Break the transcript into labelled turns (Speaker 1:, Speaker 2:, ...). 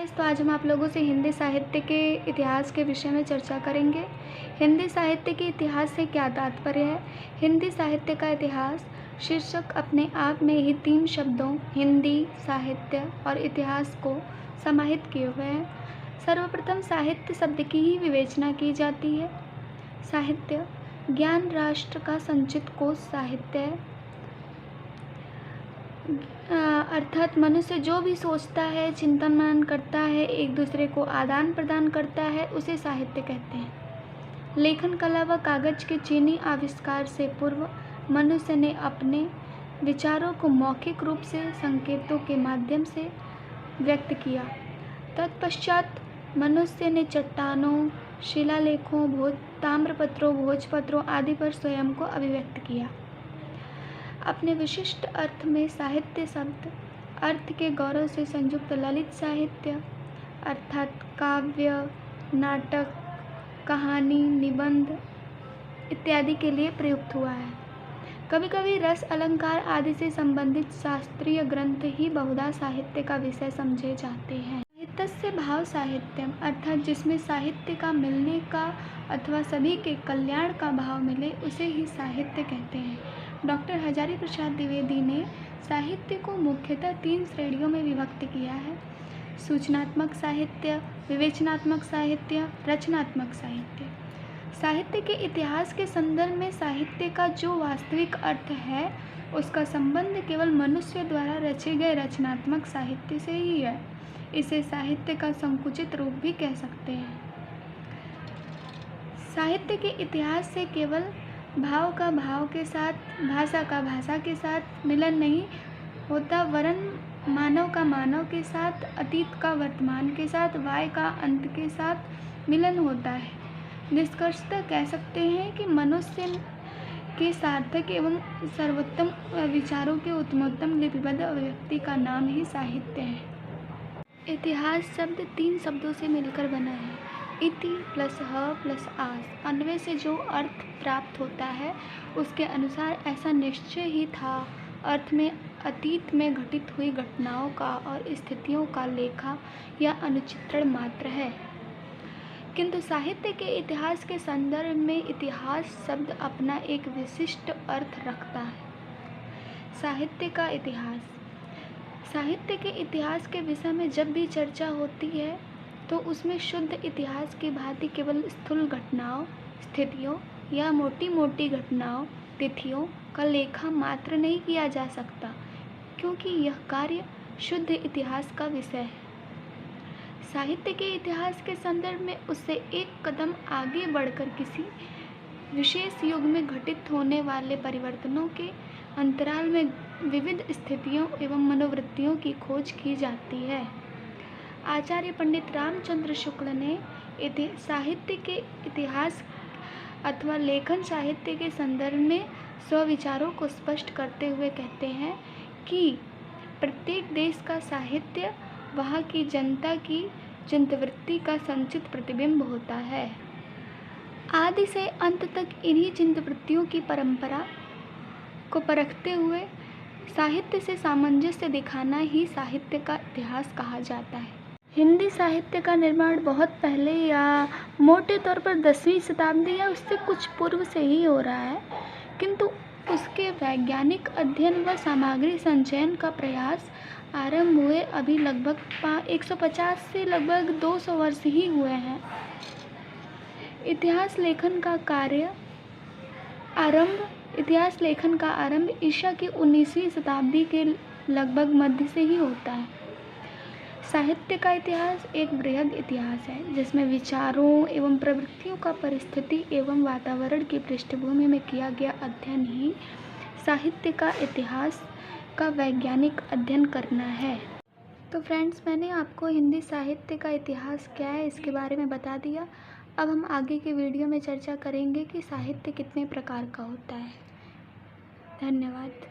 Speaker 1: Friends, तो आज हम आप लोगों से हिंदी साहित्य के इतिहास के विषय में चर्चा करेंगे। हिंदी साहित्य के इतिहास से क्या तात्पर्य है। हिंदी साहित्य का इतिहास शीर्षक अपने आप में ही 3 शब्दों हिंदी, साहित्य और इतिहास को समाहित किए हुए हैं। सर्वप्रथम साहित्य शब्द की ही विवेचना की जाती है। साहित्य ज्ञान राष्ट्र का संचित कोश साहित्य है। अर्थात मनुष्य जो भी सोचता है, चिंतन मनन करता है, एक दूसरे को आदान प्रदान करता है, उसे साहित्य कहते हैं। लेखन कला व कागज के चीनी आविष्कार से पूर्व मनुष्य ने अपने विचारों को मौखिक रूप से संकेतों के माध्यम से व्यक्त किया। तत्पश्चात मनुष्य ने चट्टानों, शिलालेखों, ताम्रपत्रों, भोजपत्रों आदि पर स्वयं को अभिव्यक्त किया। अपने विशिष्ट अर्थ में साहित्य शब्द अर्थ के गौरव से संयुक्त ललित साहित्य अर्थात काव्य, नाटक, कहानी, निबंध इत्यादि के लिए प्रयुक्त हुआ है। कभी कभी रस, अलंकार आदि से संबंधित शास्त्रीय ग्रंथ ही बहुधा साहित्य का विषय समझे जाते हैं। साहित्यस्य भाव साहित्यम अर्थात जिसमें साहित्य का मिलने का अथवा सभी के कल्याण का भाव मिले उसे ही साहित्य कहते हैं। डॉक्टर हजारी प्रसाद द्विवेदी ने साहित्य को मुख्यतः 3 श्रेणियों में विभक्त किया है। सूचनात्मक साहित्य, विवेचनात्मक साहित्य, रचनात्मक साहित्य। साहित्य के इतिहास के संदर्भ में साहित्य का जो वास्तविक अर्थ है उसका संबंध केवल मनुष्य द्वारा रचे गए रचनात्मक साहित्य से ही है। इसे साहित्य का संकुचित रूप भी कह सकते हैं। साहित्य के इतिहास से केवल भाव का भाव के साथ, भाषा का भाषा के साथ मिलन नहीं होता, वरन मानव का मानव के साथ, अतीत का वर्तमान के साथ, वाय का अंत के साथ मिलन होता है। निष्कर्षतः कह सकते हैं कि मनुष्य के सार्थक एवं सर्वोत्तम विचारों के उत्तमोत्तम लिपिबद्ध अभिव्यक्ति का नाम ही साहित्य है। इतिहास शब्द 3 शब्दों से मिलकर बना है। इति प्लस ह प्लस आस। अन्वय से जो अर्थ प्राप्त होता है उसके अनुसार ऐसा निश्चय ही था। अर्थ में अतीत में घटित हुई घटनाओं का और स्थितियों का लेखा या अनुचित्रण मात्र है। किंतु साहित्य के इतिहास के संदर्भ में इतिहास शब्द अपना एक विशिष्ट अर्थ रखता है। साहित्य का इतिहास। साहित्य के इतिहास के विषय में जब भी चर्चा होती है तो उसमें शुद्ध इतिहास की भांति केवल स्थूल घटनाओं, स्थितियों या मोटी मोटी घटनाओं, तिथियों का लेखा मात्र नहीं किया जा सकता, क्योंकि यह कार्य शुद्ध इतिहास का विषय है। साहित्य के इतिहास के संदर्भ में उससे एक कदम आगे बढ़कर किसी विशेष युग में घटित होने वाले परिवर्तनों के अंतराल में विविध स्थितियों एवं मनोवृत्तियों की खोज की जाती है। आचार्य पंडित रामचंद्र शुक्ल ने साहित्य के इतिहास अथवा लेखन साहित्य के संदर्भ में स्वविचारों को स्पष्ट करते हुए कहते हैं कि प्रत्येक देश का साहित्य वहाँ की जनता की चिंतवृत्ति का संचित प्रतिबिंब होता है। आदि से अंत तक इन्हीं चिंतवृत्तियों की परंपरा को परखते हुए साहित्य से सामंजस्य दिखाना ही साहित्य का इतिहास कहा जाता है। हिंदी साहित्य का निर्माण बहुत पहले या मोटे तौर पर 10वीं शताब्दी या उससे कुछ पूर्व से ही हो रहा है, किंतु उसके वैज्ञानिक अध्ययन व सामग्री संचयन का प्रयास आरंभ हुए अभी लगभग 150 से लगभग 200 वर्ष ही हुए हैं। इतिहास लेखन का आरंभ ईसा की 19वीं शताब्दी के लगभग मध्य से ही होता है। साहित्य का इतिहास एक बृहद इतिहास है जिसमें विचारों एवं प्रवृत्तियों का परिस्थिति एवं वातावरण की पृष्ठभूमि में किया गया अध्ययन ही साहित्य का इतिहास का वैज्ञानिक अध्ययन करना है। तो फ्रेंड्स, मैंने आपको हिंदी साहित्य का इतिहास क्या है इसके बारे में बता दिया। अब हम आगे के वीडियो में चर्चा करेंगे कि साहित्य कितने प्रकार का होता है। धन्यवाद।